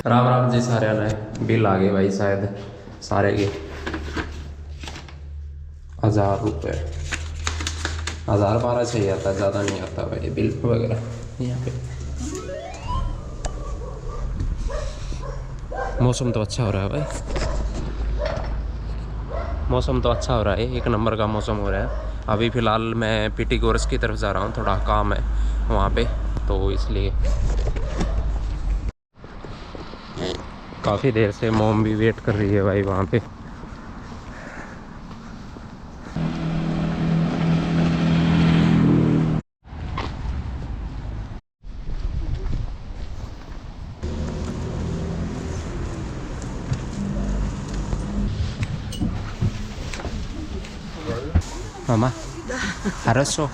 राम राम जी सारे ने बिल आ गए भाई शायद सारे के 1000 रुपये 1012 सही आता, ज़्यादा नहीं आता भाई बिल वगैरह। यहाँ पे मौसम तो अच्छा हो रहा है भाई, मौसम तो अच्छा हो रहा है, एक नंबर का मौसम हो रहा है। अभी फ़िलहाल मैं पीटी कोर्स की तरफ जा रहा हूँ, थोड़ा काम है वहाँ पे, तो इसलिए काफ़ी देर से मोम भी वेट कर रही है भाई वहाँ पे। मामा हरसो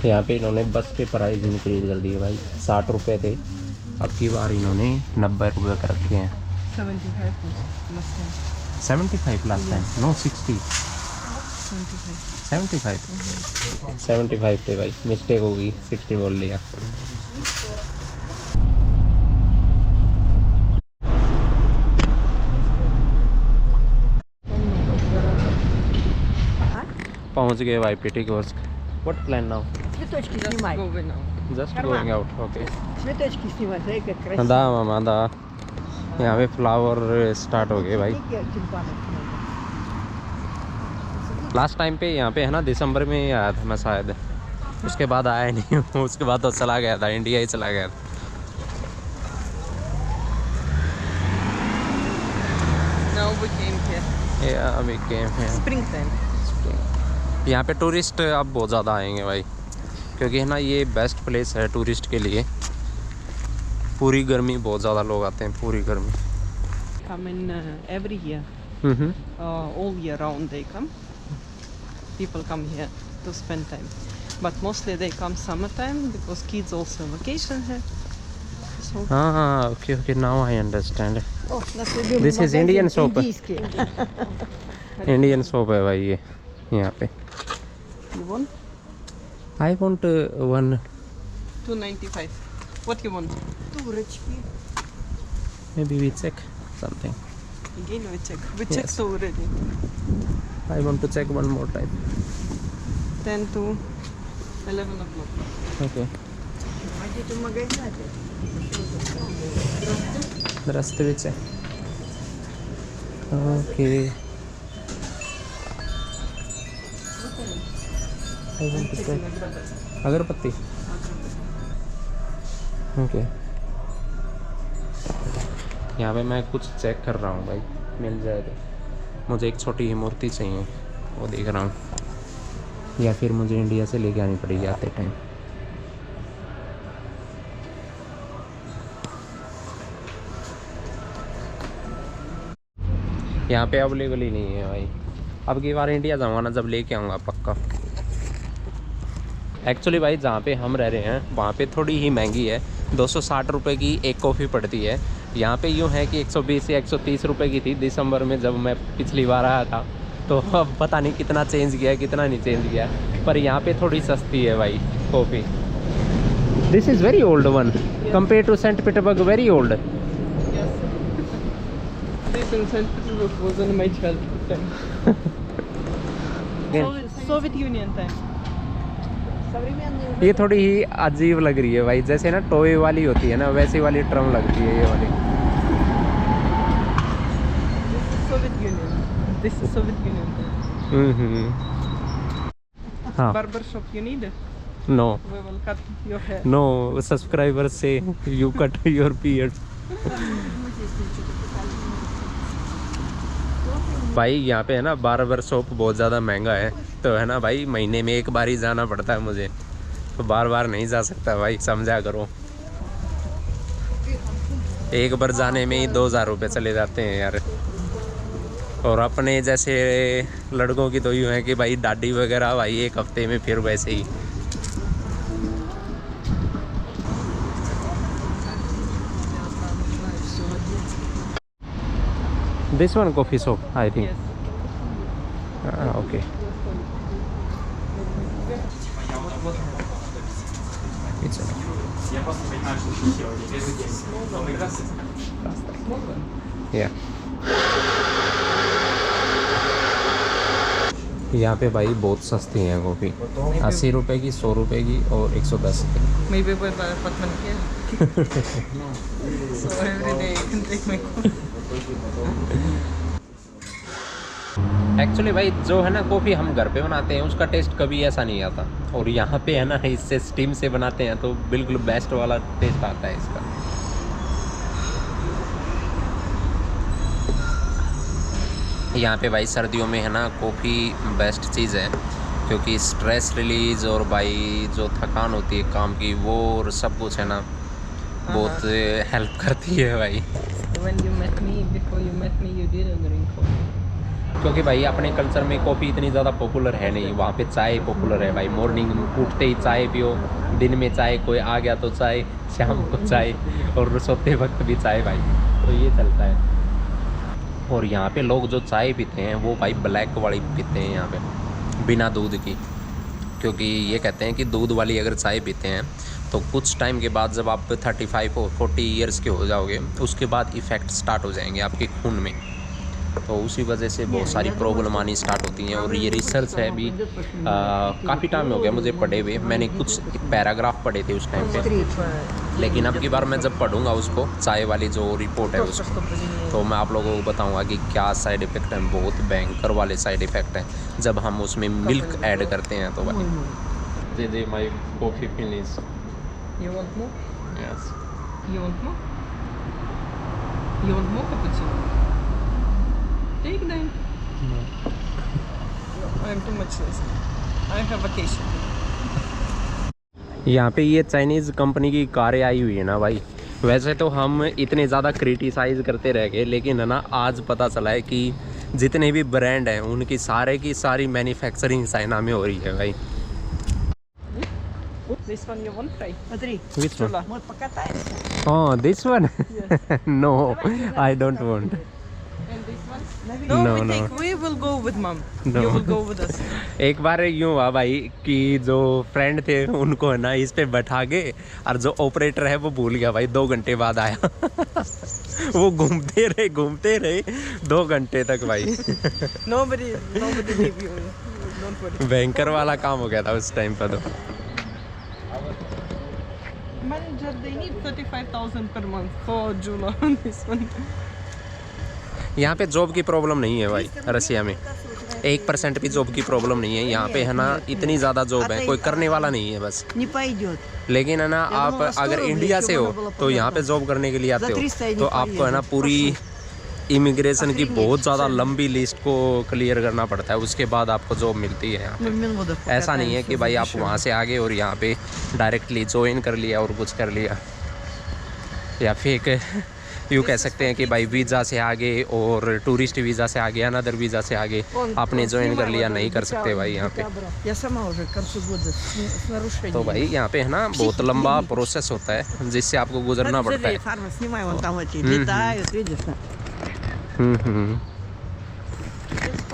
यहाँ पे इन्होंने बस के प्राइस इंक्रीज कर दिए भाई, 60 रुपये थे, अब की बार इन्होंने 90 रुपये कर रखे हैं। 75 लास्ट टाइम, नो 60 75 थे भाई, मिस्टेक हो गई, 60 बोल लिया। पहुंच गए भाई PT course. What plan now? Цветочки снимай. Just going out. Okay Цветочки снимай, смотри, как красиво. दा मामा दा, यहाँ पे फ्लावर स्टार्ट हो गए भाई। Какие тюльпаны снимай. लास्ट टाइम पे यहाँ पे है ना, दिसंबर में ही आया था मैं शायद, उसके बाद आया नहीं हूँ। उसके बाद तो चला गया था, इंडिया ही चला गया था। Now we came here. Yeah, we came here. Springtime. यहाँ पे टूरिस्ट अब बहुत ज़्यादा आएंगे भाई, क्योंकि है ना ये बेस्ट प्लेस है टूरिस्ट के लिए। पूरी गर्मी बहुत ज़्यादा लोग आते हैं, पूरी गर्मी। Come in every year. Hmm All year round they come. People come here to spend time. But mostly they come summertime because kids also vacation here. So. हाँ okay okay, now I understand. Oh, наш любимый This is магазин Indian soap. индийский. Indian soap है भाई ये यहाँ पे। You want? I want one. 2.95. What you want? Турочки. Maybe we check something. Again we check. We Yes. checked already. I want to check one more time. 10 to 11 o'clock. Okay Пойдите в магазин опять. Здравствуйте. Okay agarbatti. Okay यहाँ पे मैं कुछ check कर रहा हूँ भाई, मिल जाए तो। मुझे एक छोटी मूर्ति चाहिए, वो देख रहा हूँ, या फिर मुझे इंडिया से लेके आनी पड़ेगी आते टाइम। यहाँ पे अवेलेबल ही नहीं है भाई। अब की बार इंडिया जाऊँगा ना, जब लेके आऊँगा पक्का। एक्चुअली भाई जहाँ पे हम रह रहे हैं वहाँ पे थोड़ी ही महंगी है, 260 रुपये की एक कॉफ़ी पड़ती है। यहाँ पे यूँ है कि 120 या 130 रुपये की थी दिसंबर में जब मैं पिछली बार आया था। तो अब पता नहीं कितना चेंज किया, कितना नहीं चेंज किया, पर यहाँ पे थोड़ी सस्ती है भाई coffee. This is very old one compare to saint Petersburg, very old. This in St. Petersburg was in my childhood time. Soviet Union time. ये थोड़ी ही अजीब लग रही है भाई, जैसे ना टोय वाली होती है ना, वैसी वाली ट्रम लगती है ये वाली। This is Soviet Union. This is Soviet Union time. हाँ Barber shop you need? No We will cut your hair. No, subscriber से यू कट योर बियर्ड। भाई यहाँ पे है ना बार्बर शॉप बहुत ज़्यादा महंगा है, तो है ना भाई महीने में एक बार ही जाना पड़ता है मुझे, तो बार बार नहीं जा सकता भाई, समझा करो। एक बार जाने में ही 2000 रुपये चले जाते हैं यार। और अपने जैसे लड़कों की तो यूँ है कि भाई दाढ़ी वगैरह भाई एक हफ्ते में, फिर वैसे ही। This one coffee shop, I think. Yes. Okay. It's okay. या यहाँ पे भाई बहुत सस्ती है कॉफ़ी, 80 रुपए की, 100 रुपए की और 110 की। Maybe with my apartment here. So every day you can take my coffee. Actually भाई जो है ना कॉफ़ी हम घर पे बनाते हैं उसका टेस्ट कभी ऐसा नहीं आता, और यहाँ पे है ना इससे स्टीम से बनाते हैं तो बिल्कुल बेस्ट वाला टेस्ट आता है इसका। यहाँ पे भाई सर्दियों में है ना कॉफ़ी बेस्ट चीज़ है, क्योंकि स्ट्रेस रिलीज और भाई जो थकान होती है काम की वो और सब कुछ है ना बहुत हेल्प करती है भाई। When you met me, before you met me, you didn't drink coffee. क्योंकि भाई अपने कल्चर में कॉफ़ी इतनी ज़्यादा पॉपुलर है नहीं, वहाँ पे चाय पॉपुलर है भाई। मॉर्निंग उठते ही चाय पियो, दिन में चाय, कोई आ गया तो चाय, शाम को चाय, और सोते वक्त भी चाय भाई, तो ये चलता है। और यहाँ पे लोग जो चाय पीते हैं वो भाई ब्लैक वाली पीते हैं यहाँ पे, बिना दूध की, क्योंकि ये कहते हैं कि दूध वाली अगर चाय पीते हैं तो कुछ टाइम के बाद जब आप 35 और 40 ईयर्स के हो जाओगे उसके बाद इफ़ेक्ट स्टार्ट हो जाएंगे आपके खून में, तो उसी वजह से बहुत सारी प्रॉब्लम आनी स्टार्ट होती हैं। और ये रिसर्च है अभी काफ़ी टाइम हो गया मुझे पढ़े हुए, मैंने कुछ पैराग्राफ पढ़े थे उस टाइम पे, लेकिन अब की बार मैं जब पढ़ूंगा उसको, चाय वाली जो रिपोर्ट है उसको, तो मैं आप लोगों को बताऊंगा कि क्या साइड इफ़ेक्ट हैं, बहुत भयंकर वाले साइड इफ़ेक्ट हैं जब हम उसमें मिल्क ऐड करते हैं। तो भाई दे my coffee finish. You want more? Yes. You want more? You want more cappuccino? Take them. No. I'm too much lazy. I have vacation. यहाँ पे ये चाइनीज़ कंपनी की कारें आई हुई है ना भाई, वैसे तो हम इतने ज़्यादा क्रिटिसाइज़ करते रह गए, लेकिन है ना आज पता चला है कि जितने भी ब्रांड हैं उनकी सारे की सारी मैन्युफैक्चरिंग चाइना में हो रही है भाई। This one you won't try? Смотри, Which one? Chula. вот покатаешься. Oh, this one? Yes. No, I don't want. And this one? Наверное, No, No, we will go with mom. No. You will go with us. एक बार यूँ हुआ भाई कि जो friend थे उनको है ना इस पे बैठा के, और जो ऑपरेटर है वो भूल गया भाई, 2 घंटे बाद आया। वो घूमते रहे 2 घंटे तक भाई। Nobody leave you. Don't worry. भयंकर वाला काम हो गया था उस टाइम पर। तो Manager, they need 35,000 per month for Jula on this one. यहाँ पे जॉब की प्रॉब्लम नहीं है भाई, रसिया में 1% भी जॉब की प्रॉब्लम नहीं है। यहाँ पे है ना इतनी ज़्यादा जॉब है, कोई करने वाला नहीं है बस। не पойдет. लेकिन है ना आप अगर इंडिया से हो तो यहाँ पे जॉब करने के लिए आते हो तो आपको है ना पूरी इमिग्रेशन की बहुत ज़्यादा लंबी लिस्ट को क्लियर करना पड़ता है, उसके बाद आपको जॉब मिलती है यहाँ पे। ऐसा नहीं है कि भाई आप वहाँ से आ गए और यहाँ पे डायरेक्टली ज्वाइन कर लिया और कुछ कर लिया, या फिर यूँ कह सकते हैं कि भाई वीज़ा से आगे और टूरिस्ट वीज़ा से आगे, अनदर वीज़ा से आगे आपने ज्वाइन कर लिया, नहीं कर सकते भाई यहाँ पे। Я сама уже к концу года с нарушением. तो भाई यहाँ पे है ना बहुत लंबा प्रोसेस होता है जिससे आपको गुजरना पड़ता है। Фарма, снимай вон там эти летают, видишь?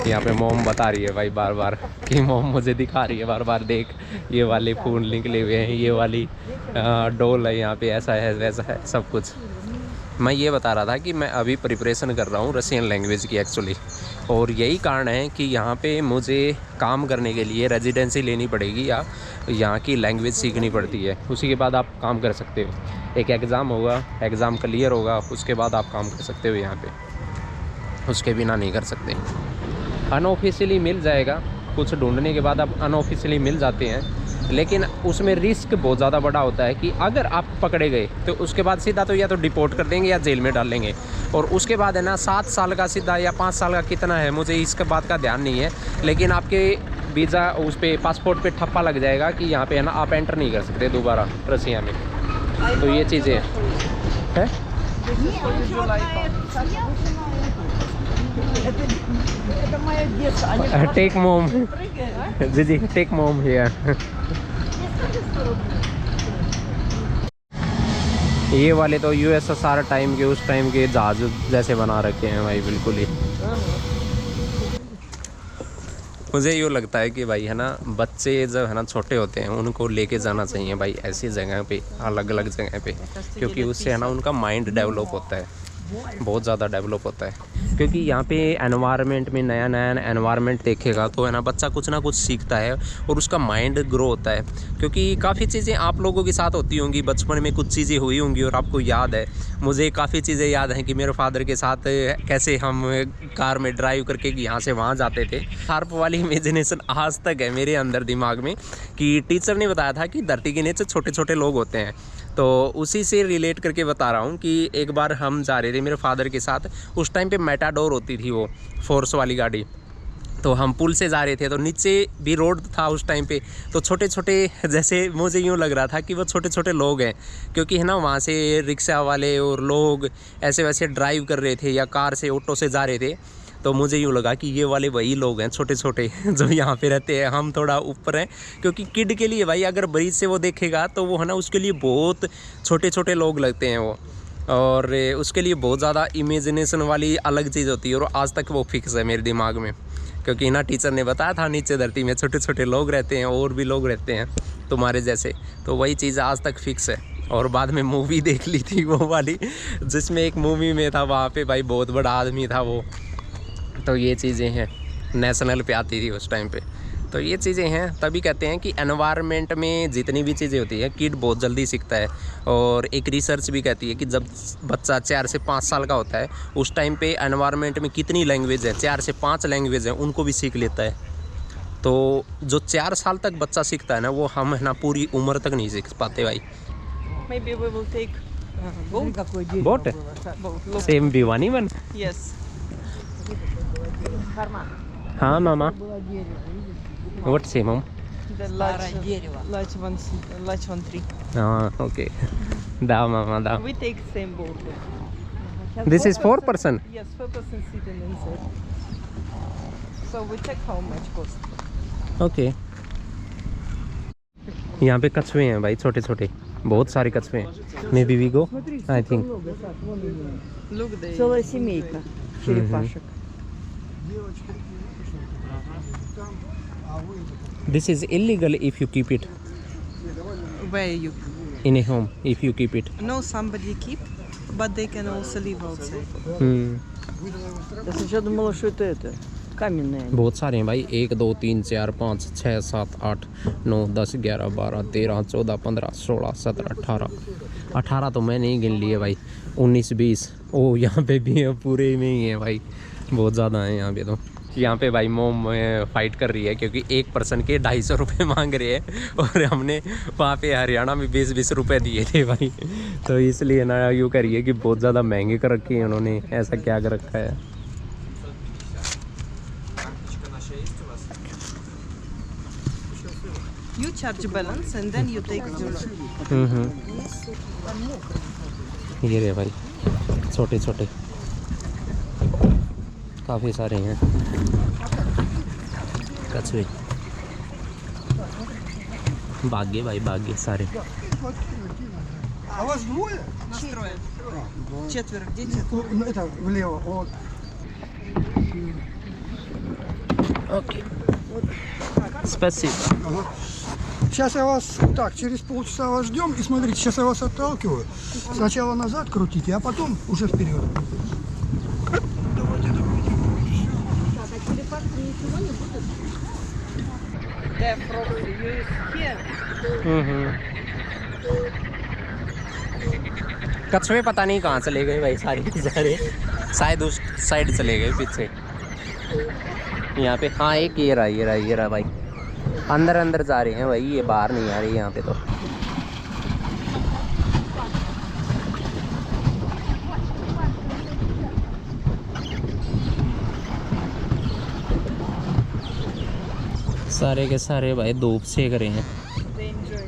यहाँ पे मोम बता रही है भाई बार बार कि मोम मुझे दिखा रही है बार बार, देख ये वाले फूल निकले हुए हैं, ये वाली डोल है, यहाँ पे ऐसा है वैसा है सब कुछ। मैं ये बता रहा था कि मैं अभी प्रिपरेशन कर रहा हूँ रशियन लैंग्वेज की एक्चुअली, और यही कारण है कि यहाँ पे मुझे काम करने के लिए रेजिडेंसी लेनी पड़ेगी या यहाँ की लैंग्वेज सीखनी पड़ती है, उसी के बाद आप काम कर सकते हो। एक एग्ज़ाम होगा, एग्ज़ाम क्लियर होगा, उसके बाद आप काम कर सकते हो यहाँ पे, उसके बिना नहीं कर सकते। अनऑफिशियली मिल जाएगा, कुछ ढूंढने के बाद आप अनऑफिशियली मिल जाते हैं, लेकिन उसमें रिस्क बहुत ज़्यादा बड़ा होता है कि अगर आप पकड़े गए तो उसके बाद सीधा तो या तो डिपोर्ट कर देंगे या जेल में डालेंगे, और उसके बाद है ना 7 साल का सीधा या 5 साल का कितना है मुझे इसके बात का ध्यान नहीं है, लेकिन आपके वीज़ा उस पर पासपोर्ट पे ठप्पा लग जाएगा कि यहाँ पे है ना आप एंटर नहीं कर सकते दोबारा रसिया में। तो ये चीज़ें हैं। Это мое детство. टेक मोम जी जी, टेक मोम हियर। ये वाले तो यूएसएसआर टाइम के, उस टाइम के जहाज जैसे बना रखे हैं भाई बिल्कुल ही। मुझे यूँ लगता है कि भाई है ना, बच्चे जब है ना छोटे होते हैं उनको लेके जाना चाहिए भाई ऐसी जगह पे, अलग अलग जगह पे, क्योंकि उससे है ना उनका माइंड डेवलप होता है, बहुत ज़्यादा डेवलप होता है। क्योंकि यहाँ पे एनवायरनमेंट में नया नया एनवायरनमेंट देखेगा तो है ना बच्चा कुछ ना कुछ सीखता है और उसका माइंड ग्रो होता है। क्योंकि काफ़ी चीज़ें आप लोगों के साथ होती होंगी, बचपन में कुछ चीज़ें हुई होंगी और आपको याद है। मुझे काफ़ी चीज़ें याद हैं कि मेरे फादर के साथ कैसे हम कार में ड्राइव करके यहाँ से वहाँ जाते थे। शार्प वाली इमेजिनेशन आज तक है मेरे अंदर दिमाग में कि टीचर ने बताया था कि धरती के नीचे छोटे छोटे लोग होते हैं, तो उसी से रिलेट करके बता रहा हूँ कि एक बार हम जा रहे थे मेरे फादर के साथ, उस टाइम पे मेटाडोर होती थी वो फोर्स वाली गाड़ी, तो हम पुल से जा रहे थे तो नीचे भी रोड था उस टाइम पे, तो छोटे छोटे जैसे मुझे यूँ लग रहा था कि वो छोटे छोटे लोग हैं, क्योंकि है ना वहाँ से रिक्शा वाले और लोग ऐसे वैसे ड्राइव कर रहे थे या कार से ऑटो से जा रहे थे, तो मुझे यूँ लगा कि ये वाले वही लोग हैं छोटे छोटे जो यहाँ पे रहते हैं, हम थोड़ा ऊपर हैं। क्योंकि किड के लिए भाई अगर ब्रिज से वो देखेगा तो वो है ना उसके लिए बहुत छोटे छोटे लोग लगते हैं वो, और उसके लिए बहुत ज़्यादा इमेजिनेशन वाली अलग चीज़ होती है, और आज तक वो फिक्स है मेरे दिमाग में। क्योंकि ना टीचर ने बताया था नीचे धरती में छोटे छोटे लोग रहते हैं और भी लोग रहते हैं तुम्हारे जैसे, तो वही चीज़ आज तक फिक्स है। और बाद में मूवी देख ली थी वो वाली, जिसमें एक मूवी में था वहाँ पे भाई बहुत बड़ा आदमी था वो, तो ये चीज़ें हैं, नेशनल पे आती थी उस टाइम पे, तो ये चीज़ें हैं। तभी कहते हैं कि एनवायरनमेंट में जितनी भी चीज़ें होती है किड बहुत जल्दी सीखता है। और एक रिसर्च भी कहती है कि जब बच्चा 4 से 5 साल का होता है उस टाइम पे एनवायरनमेंट में कितनी लैंग्वेज है, 4 से 5 लैंग्वेज है, उनको भी सीख लेता है। तो जो 4 साल तक बच्चा सीखता है ना, वो हम है ना पूरी उम्र तक नहीं सीख पाते भाई। Maybe we will take boat. Какое дерево Boat? было. Boat. Look. Same Bhiwani one? Yes. Карман. हाँ मामा, Было дерево, видишь? व्हाट सेम हम? The Старое дерево. large one tree. हाँ ओके, दा मामा दा। We take same boat. This is 4 person? Yes, 4% sitting inside. So we check how much cost. Okay. यहाँ पे कछुए हैं भाई छोटे छोटे, बहुत सारे कछुए हैं। Maybe we go, I think. Много, Саш, вон они. Look, they. Целая семейка черепашек. This is illegal if you keep it Where you? in a home, if you keep it. No, somebody keep, but they can also live outside. Я сначала думала, что это каменные. они. बहुत सारे हैं भाई, 1 2 3 4 5 6 7 8 9 10 11 12 13 14 15 16 17 18 18 तो मैं नहीं गिन लिए भाई, 19 20। ओ यहाँ पे भी है, पूरे में ही है भाई, बहुत ज़्यादा है यहाँ पे। तो यहाँ पे भाई मोम फाइट कर रही है क्योंकि एक पर्सन के 250 रुपये मांग रहे हैं, और हमने वहाँ पे हरियाणा में 20-20 रुपये दिए थे भाई, तो इसलिए ना यूँ करिए कि बहुत ज़्यादा महंगे कर रखे हैं उन्होंने, ऐसा क्या कर रखा है। You charge balance and then you take your. ये रहे भाई छोटे छोटे, काफ़ी सारे हैं कछुए, भाग्य भाई भाग्य सारे। А вас двое? Настроен. Четверо. Где Ну, это влево. Вот. ओके, спасибо। Сейчас я вас так, через полчаса вас ждем. И смотрите, сейчас я вас отталкиваю. Сначала назад крутите, а потом уже вперед. They're from here. कछुए पता नहीं कहाँ चले गए भाई, सारे के सारे शायद उस साइड चले गए पीछे। यहाँ पे हाँ एक ये रहा भाई, अंदर अंदर जा रहे हैं भाई, ये बाहर नहीं आ रही यहाँ पे। तो सारे के सारे भाई धूप सेक रहे हैं। They enjoy.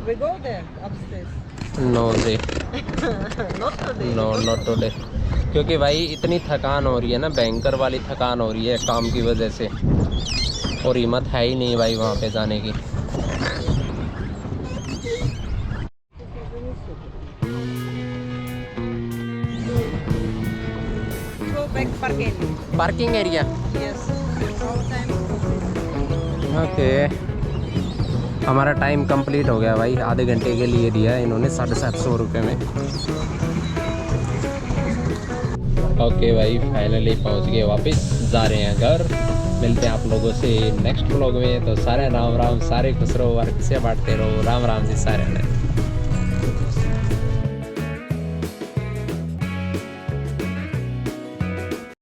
We go there upstairs. No day, Not today. No not today, क्योंकि भाई इतनी थकान हो रही है ना, भयंकर वाली थकान हो रही है काम की वजह से, और हिम्मत है ही नहीं भाई वहाँ पे जाने की। park area. Parking area. Yes. All time. Okay, हमारा टाइम कंप्लीट हो गया भाई, आधे घंटे के लिए दिया है इन्होंने 750 रुपये में। ओके भाई, फाइनली पहुंच गए, वापस जा रहे हैं घर। मिलते हैं आप लोगों से नेक्स्ट व्लॉग में। तो सारे राम राम, सारे खुश रहो और खुशियाँ बांटते रहो। राम राम जी सारे ने।